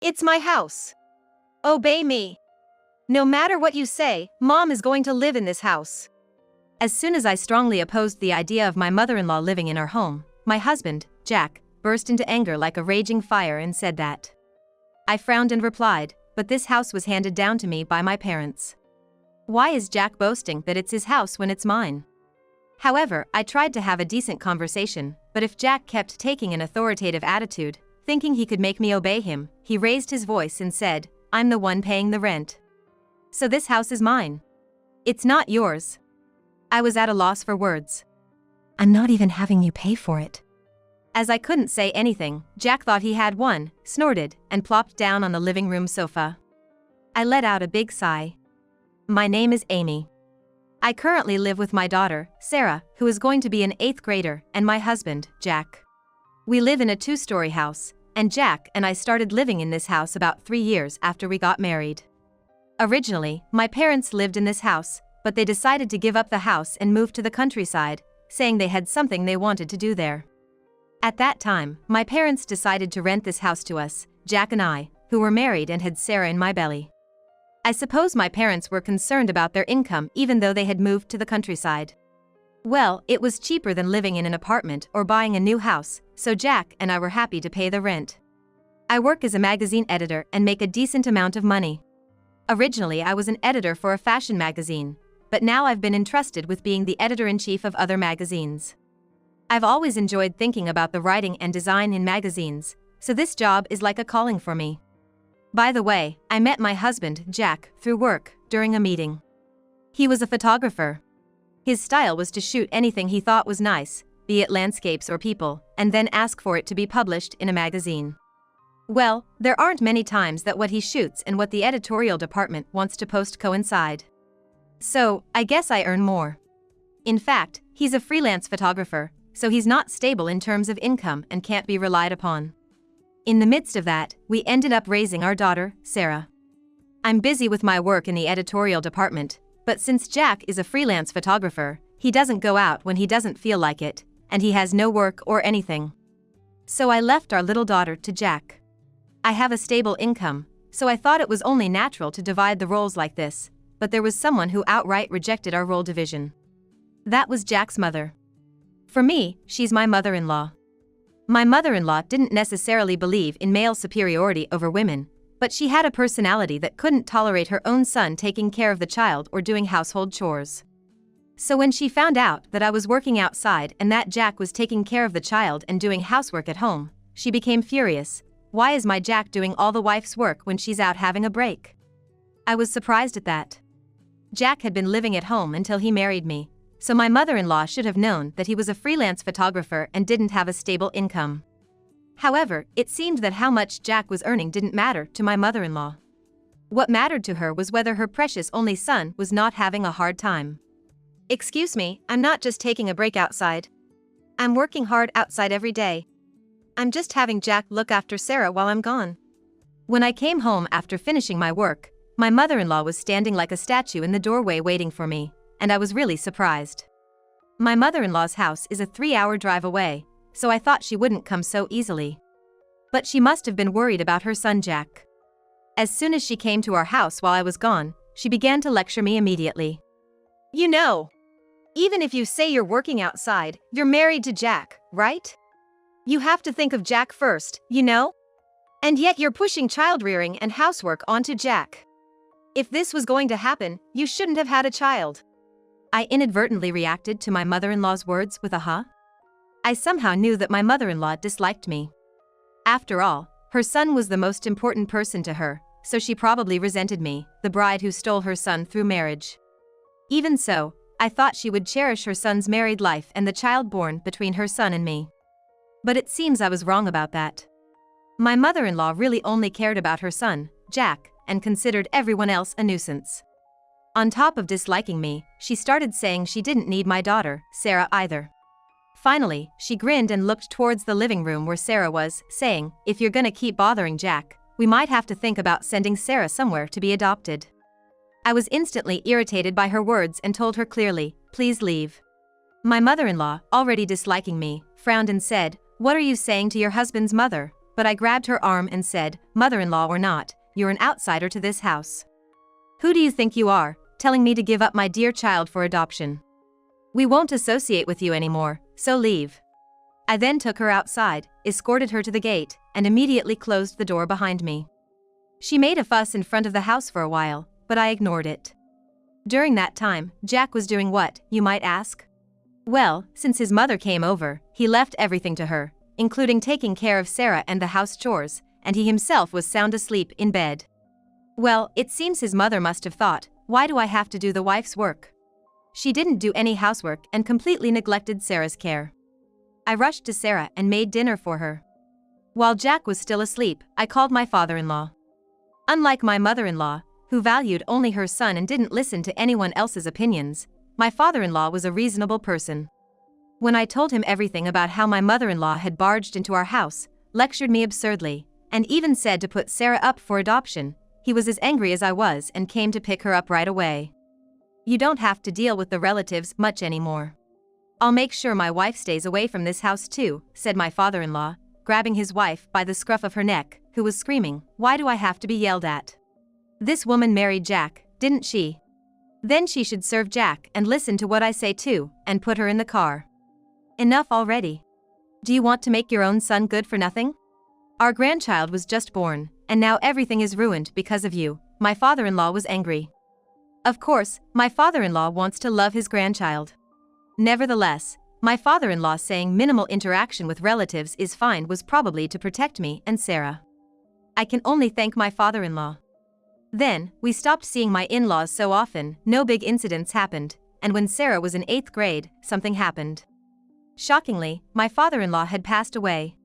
It's my house. Obey me. No matter what you say, Mom is going to live in this house. As soon as I strongly opposed the idea of my mother-in-law living in our home, my husband, Jack, burst into anger like a raging fire and said that. I frowned and replied, but this house was handed down to me by my parents. Why is Jack boasting that it's his house when it's mine? However, I tried to have a decent conversation, but if Jack kept taking an authoritative attitude, thinking he could make me obey him, he raised his voice and said, I'm the one paying the rent. So this house is mine. It's not yours. I was at a loss for words. I'm not even having you pay for it. As I couldn't say anything, Jack thought he had one, snorted, and plopped down on the living room sofa. I let out a big sigh. My name is Amy. I currently live with my daughter, Sarah, who is going to be an 8th grader, and my husband, Jack. We live in a 2-story house, and Jack and I started living in this house about 3 years after we got married. Originally, my parents lived in this house, but they decided to give up the house and move to the countryside, saying they had something they wanted to do there. At that time, my parents decided to rent this house to us, Jack and I, who were married and had Sarah in my belly. I suppose my parents were concerned about their income even though they had moved to the countryside. Well, it was cheaper than living in an apartment or buying a new house, so Jack and I were happy to pay the rent. I work as a magazine editor and make a decent amount of money. Originally, I was an editor for a fashion magazine, but now I've been entrusted with being the editor-in-chief of other magazines. I've always enjoyed thinking about the writing and design in magazines, so this job is like a calling for me. By the way, I met my husband, Jack, through work, during a meeting. He was a photographer. His style was to shoot anything he thought was nice, be it landscapes or people, and then ask for it to be published in a magazine. Well, there aren't many times that what he shoots and what the editorial department wants to post coincide. So, I guess I earn more. In fact, he's a freelance photographer, so he's not stable in terms of income and can't be relied upon. In the midst of that, we ended up raising our daughter, Sarah. I'm busy with my work in the editorial department, but since Jack is a freelance photographer, he doesn't go out when he doesn't feel like it, and he has no work or anything. So I left our little daughter to Jack. I have a stable income, so I thought it was only natural to divide the roles like this, but there was someone who outright rejected our role division. That was Jack's mother. For me, she's my mother-in-law. My mother-in-law didn't necessarily believe in male superiority over women, but she had a personality that couldn't tolerate her own son taking care of the child or doing household chores. So when she found out that I was working outside and that Jack was taking care of the child and doing housework at home, she became furious. Why is my Jack doing all the wife's work when she's out having a break? I was surprised at that. Jack had been living at home until he married me, so my mother-in-law should have known that he was a freelance photographer and didn't have a stable income. However, it seemed that how much Jack was earning didn't matter to my mother-in-law. What mattered to her was whether her precious only son was not having a hard time. Excuse me, I'm not just taking a break outside. I'm working hard outside every day. I'm just having Jack look after Sarah while I'm gone. When I came home after finishing my work, my mother-in-law was standing like a statue in the doorway waiting for me, and I was really surprised. My mother-in-law's house is a 3-hour drive away, so I thought she wouldn't come so easily. But she must have been worried about her son Jack. As soon as she came to our house while I was gone, she began to lecture me immediately. You know, even if you say you're working outside, you're married to Jack, right? You have to think of Jack first, you know? And yet you're pushing child-rearing and housework onto Jack. If this was going to happen, you shouldn't have had a child. I inadvertently reacted to my mother-in-law's words with a huh? I somehow knew that my mother-in-law disliked me. After all, her son was the most important person to her, so she probably resented me, the bride who stole her son through marriage. Even so, I thought she would cherish her son's married life and the child born between her son and me. But it seems I was wrong about that. My mother-in-law really only cared about her son, Jack, and considered everyone else a nuisance. On top of disliking me, she started saying she didn't need my daughter, Sarah, either. Finally, she grinned and looked towards the living room where Sarah was, saying, if you're gonna keep bothering Jack, we might have to think about sending Sarah somewhere to be adopted. I was instantly irritated by her words and told her clearly, please leave. My mother-in-law, already disliking me, frowned and said, what are you saying to your husband's mother? but I grabbed her arm and said, "Mother-in-law or not, you're an outsider to this house. Who do you think you are, telling me to give up my dear child for adoption? We won't associate with you anymore, so leave." I then took her outside, escorted her to the gate, and immediately closed the door behind me. She made a fuss in front of the house for a while, but I ignored it. During that time, Jack was doing what, you might ask? Well, since his mother came over, he left everything to her, including taking care of Sarah and the house chores, and he himself was sound asleep in bed. Well, it seems his mother must have thought, why do I have to do the wife's work? She didn't do any housework and completely neglected Sarah's care. I rushed to Sarah and made dinner for her. While Jack was still asleep, I called my father-in-law. Unlike my mother-in-law, who valued only her son and didn't listen to anyone else's opinions, my father-in-law was a reasonable person. When I told him everything about how my mother-in-law had barged into our house, lectured me absurdly, and even said to put Sarah up for adoption, he was as angry as I was and came to pick her up right away. "You don't have to deal with the relatives much anymore. I'll make sure my wife stays away from this house too," said my father-in-law, grabbing his wife by the scruff of her neck, who was screaming, "Why do I have to be yelled at? This woman married Jack, didn't she? Then she should serve Jack and listen to what I say too, and put her in the car. Enough already. Do you want to make your own son good for nothing? Our grandchild was just born, and now everything is ruined because of you." My father-in-law was angry. Of course, my father-in-law wants to love his grandchild. Nevertheless, my father-in-law saying minimal interaction with relatives is fine was probably to protect me and Sarah. I can only thank my father-in-law. Then, we stopped seeing my in-laws so often, no big incidents happened, and when Sarah was in 8th grade, something happened. Shockingly, my father-in-law had passed away.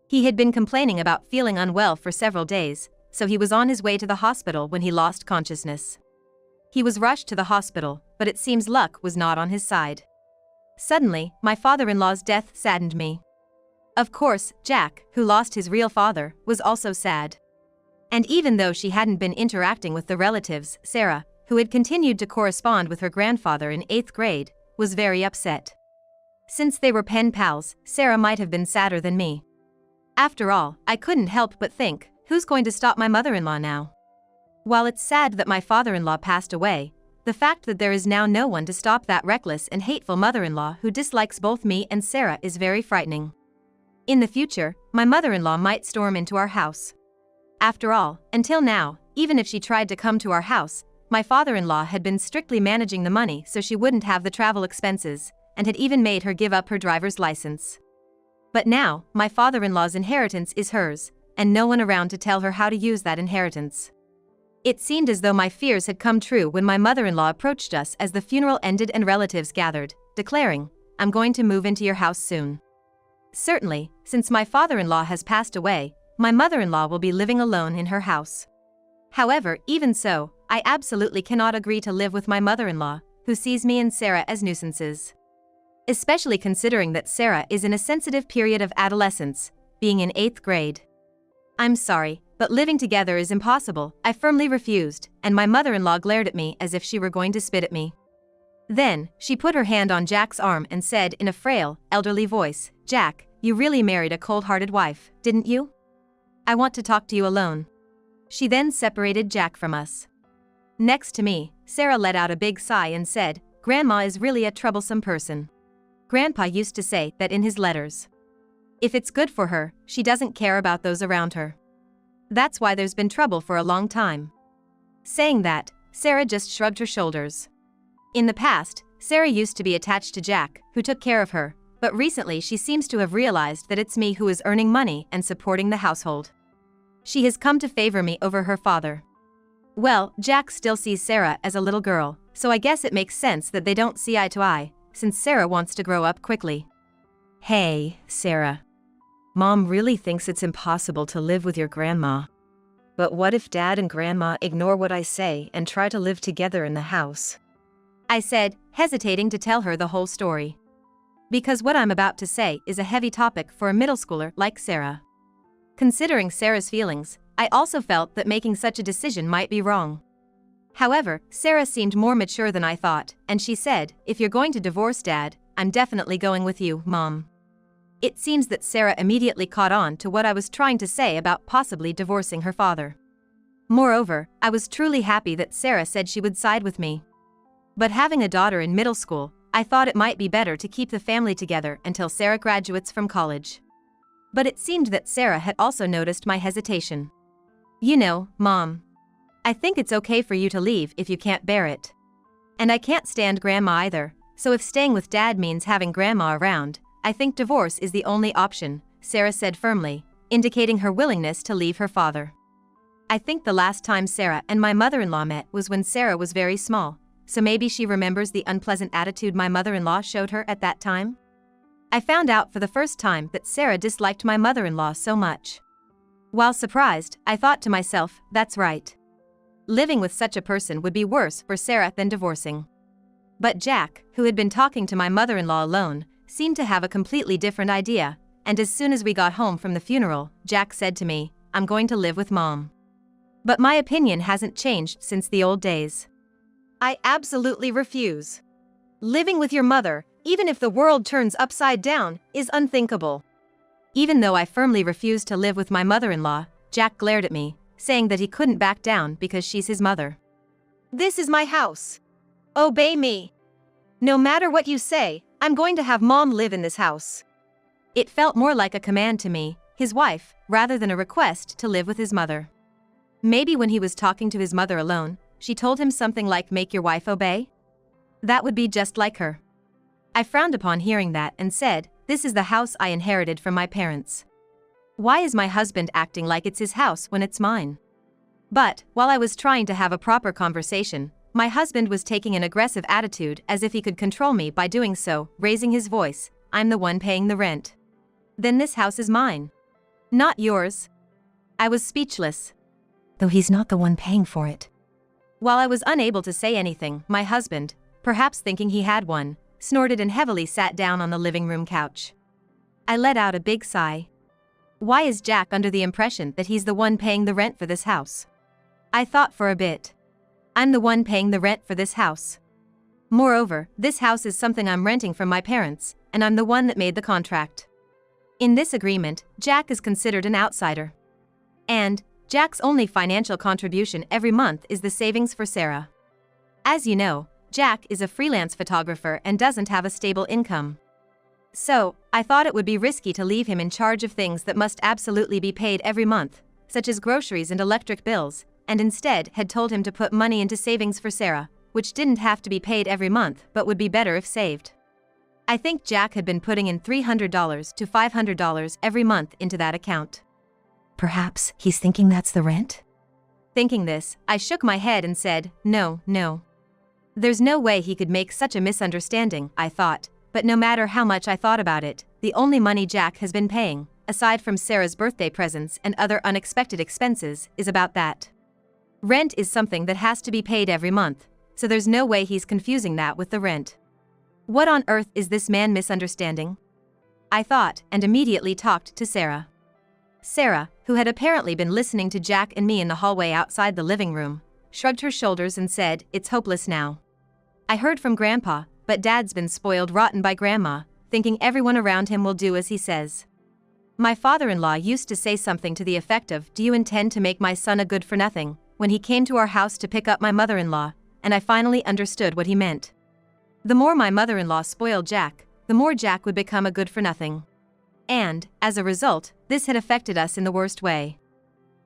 He had been complaining about feeling unwell for several days, so he was on his way to the hospital when he lost consciousness. He was rushed to the hospital, but it seems luck was not on his side. Suddenly, my father-in-law's death saddened me. Of course, Jack, who lost his real father, was also sad. And even though she hadn't been interacting with the relatives, Sarah, who had continued to correspond with her grandfather in 8th grade, was very upset. Since they were pen pals, Sarah might have been sadder than me. After all, I couldn't help but think, who's going to stop my mother-in-law now? While it's sad that my father-in-law passed away, the fact that there is now no one to stop that reckless and hateful mother-in-law who dislikes both me and Sarah is very frightening. In the future, my mother-in-law might storm into our house. After all, until now, even if she tried to come to our house, my father-in-law had been strictly managing the money so she wouldn't have the travel expenses, and had even made her give up her driver's license. But now, my father-in-law's inheritance is hers, and no one around to tell her how to use that inheritance. It seemed as though my fears had come true when my mother-in-law approached us as the funeral ended and relatives gathered, declaring, "I'm going to move into your house soon." Certainly, since my father-in-law has passed away, my mother-in-law will be living alone in her house. However, even so, I absolutely cannot agree to live with my mother-in-law, who sees me and Sarah as nuisances. Especially considering that Sarah is in a sensitive period of adolescence, being in 8th grade. "I'm sorry, but living together is impossible," I firmly refused, and my mother-in-law glared at me as if she were going to spit at me. Then, she put her hand on Jack's arm and said in a frail, elderly voice, "Jack, you really married a cold-hearted wife, didn't you? I want to talk to you alone." She then separated Jack from us. Next to me, Sarah let out a big sigh and said, "Grandma is really a troublesome person. Grandpa used to say that in his letters. If it's good for her, she doesn't care about those around her. That's why there's been trouble for a long time." Saying that, Sarah just shrugged her shoulders. In the past, Sarah used to be attached to Jack, who took care of her, but recently she seems to have realized that it's me who is earning money and supporting the household. She has come to favor me over her father. Well, Jack still sees Sarah as a little girl, so I guess it makes sense that they don't see eye to eye, since Sarah wants to grow up quickly. "Hey, Sarah. Mom really thinks it's impossible to live with your grandma. But what if Dad and Grandma ignore what I say and try to live together in the house?" I said, hesitating to tell her the whole story. Because what I'm about to say is a heavy topic for a middle schooler like Sarah. Considering Sarah's feelings, I also felt that making such a decision might be wrong. However, Sarah seemed more mature than I thought, and she said, "If you're going to divorce Dad, I'm definitely going with you, Mom." It seems that Sarah immediately caught on to what I was trying to say about possibly divorcing her father. Moreover, I was truly happy that Sarah said she would side with me. But having a daughter in middle school, I thought it might be better to keep the family together until Sarah graduates from college. But it seemed that Sarah had also noticed my hesitation. You know, Mom, I think it's okay for you to leave if you can't bear it. And I can't stand Grandma either, so if staying with Dad means having Grandma around, I think divorce is the only option, Sarah said firmly, indicating her willingness to leave her father. I think the last time Sarah and my mother-in-law met was when Sarah was very small, so maybe she remembers the unpleasant attitude my mother-in-law showed her at that time? I found out for the first time that Sarah disliked my mother-in-law so much. While surprised, I thought to myself, that's right. Living with such a person would be worse for Sarah than divorcing. But Jack, who had been talking to my mother-in-law alone, seemed to have a completely different idea, and as soon as we got home from the funeral, Jack said to me, I'm going to live with Mom. But my opinion hasn't changed since the old days. I absolutely refuse. Living with your mother, even if the world turns upside down, is unthinkable. Even though I firmly refused to live with my mother-in-law, Jack glared at me, saying that he couldn't back down because she's his mother. This is my house. Obey me. No matter what you say, I'm going to have Mom live in this house. It felt more like a command to me, his wife, rather than a request to live with his mother. Maybe when he was talking to his mother alone, she told him something like make your wife obey? That would be just like her. I frowned upon hearing that and said, this is the house I inherited from my parents. Why is my husband acting like it's his house when it's mine? But, while I was trying to have a proper conversation, my husband was taking an aggressive attitude as if he could control me by doing so, raising his voice, I'm the one paying the rent. Then this house is mine. Not yours. I was speechless. Though he's not the one paying for it. While I was unable to say anything, my husband, perhaps thinking he had one, snorted and heavily sat down on the living room couch. I let out a big sigh. Why is Jack under the impression that he's the one paying the rent for this house? I thought for a bit. I'm the one paying the rent for this house. Moreover, this house is something I'm renting from my parents, and I'm the one that made the contract. In this agreement, Jack is considered an outsider. And Jack's only financial contribution every month is the savings for Sarah. As you know, Jack is a freelance photographer and doesn't have a stable income. So, I thought it would be risky to leave him in charge of things that must absolutely be paid every month, such as groceries and electric bills, and instead had told him to put money into savings for Sarah, which didn't have to be paid every month but would be better if saved. I think Jack had been putting in $300 to $500 every month into that account. Perhaps he's thinking that's the rent? Thinking this, I shook my head and said, no. There's no way he could make such a misunderstanding, I thought, but no matter how much I thought about it, the only money Jack has been paying, aside from Sarah's birthday presents and other unexpected expenses, is about that. Rent is something that has to be paid every month, so there's no way he's confusing that with the rent. What on earth is this man misunderstanding? I thought, and immediately talked to Sarah. Sarah, who had apparently been listening to Jack and me in the hallway outside the living room, shrugged her shoulders and said, it's hopeless now. I heard from Grandpa, but Dad's been spoiled rotten by Grandma, thinking everyone around him will do as he says. My father-in-law used to say something to the effect of, do you intend to make my son a good-for-nothing, when he came to our house to pick up my mother-in-law, and I finally understood what he meant. The more my mother-in-law spoiled Jack, the more Jack would become a good-for-nothing. And, as a result, this had affected us in the worst way.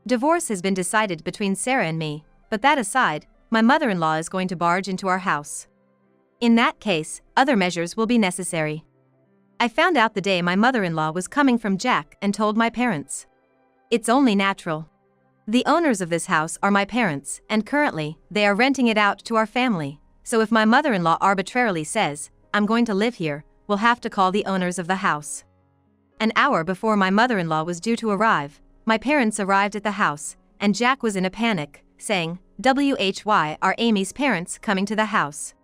Divorce has been decided between Sarah and me, but that aside, my mother-in-law is going to barge into our house. In that case, other measures will be necessary. I found out the day my mother-in-law was coming from Jack and told my parents. It's only natural. The owners of this house are my parents, and currently, they are renting it out to our family, so if my mother-in-law arbitrarily says, I'm going to live here, we'll have to call the owners of the house. An hour before my mother-in-law was due to arrive, my parents arrived at the house, and Jack was in a panic, saying, "WHY are Amy's parents coming to the house?"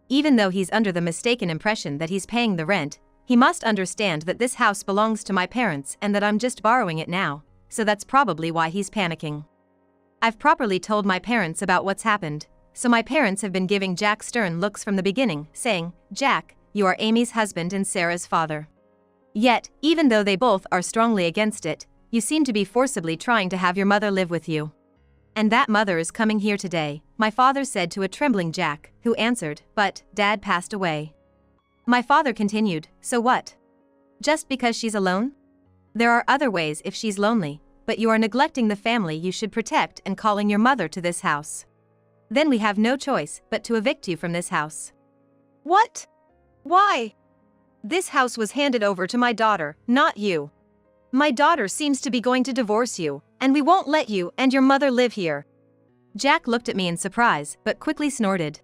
Even though he's under the mistaken impression that he's paying the rent, he must understand that this house belongs to my parents and that I'm just borrowing it now, so that's probably why he's panicking. I've properly told my parents about what's happened, so my parents have been giving Jack stern looks from the beginning, saying, "Jack, you are Amy's husband and Sarah's father. Yet, even though they both are strongly against it, you seem to be forcibly trying to have your mother live with you. And that mother is coming here today, my father said to a trembling Jack, who answered, but, Dad passed away. My father continued, so what? Just because she's alone? There are other ways if she's lonely, but you are neglecting the family you should protect and calling your mother to this house. Then we have no choice but to evict you from this house. What? Why? This house was handed over to my daughter, not you. My daughter seems to be going to divorce you, and we won't let you and your mother live here. Jack looked at me in surprise, but quickly snorted.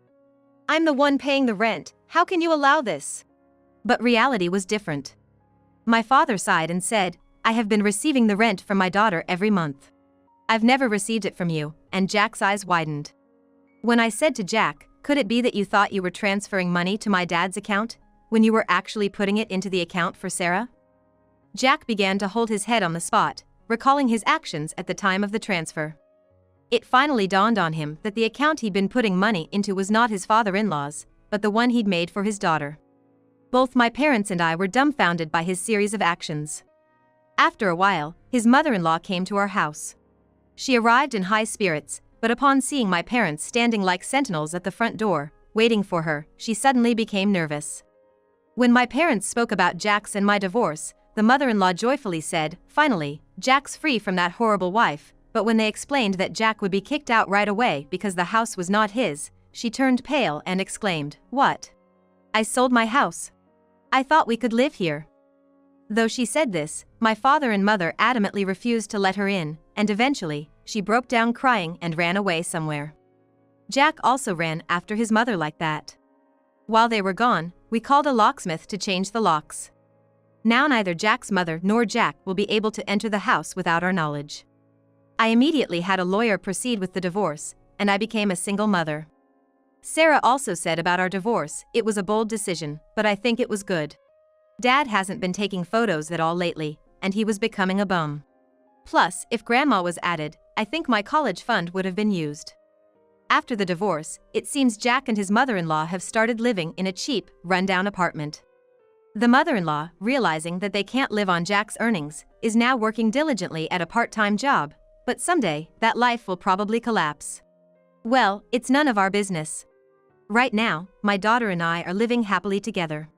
I'm the one paying the rent, how can you allow this? But reality was different. My father sighed and said, I have been receiving the rent from my daughter every month. I've never received it from you, and Jack's eyes widened. When I said to Jack, could it be that you thought you were transferring money to my dad's account, when you were actually putting it into the account for Sarah? Jack began to hold his head on the spot, recalling his actions at the time of the transfer. It finally dawned on him that the account he'd been putting money into was not his father-in-law's, but the one he'd made for his daughter. Both my parents and I were dumbfounded by his series of actions. After a while, his mother-in-law came to our house. She arrived in high spirits, but upon seeing my parents standing like sentinels at the front door, waiting for her, she suddenly became nervous. When my parents spoke about Jack's and my divorce, the mother-in-law joyfully said, finally, Jack's free from that horrible wife, but when they explained that Jack would be kicked out right away because the house was not his, she turned pale and exclaimed, what? I sold my house. I thought we could live here. Though she said this, my father and mother adamantly refused to let her in, and eventually, she broke down crying and ran away somewhere. Jack also ran after his mother like that. While they were gone, we called a locksmith to change the locks. Now neither Jack's mother nor Jack will be able to enter the house without our knowledge. I immediately had a lawyer proceed with the divorce, and I became a single mother. Sarah also said about our divorce, it was a bold decision, but I think it was good. Dad hasn't been taking photos at all lately, and he was becoming a bum. Plus, if Grandma was added, I think my college fund would have been used. After the divorce, it seems Jack and his mother-in-law have started living in a cheap, run-down apartment. The mother-in-law, realizing that they can't live on Jack's earnings, is now working diligently at a part-time job, but someday, that life will probably collapse. Well, it's none of our business. Right now, my daughter and I are living happily together.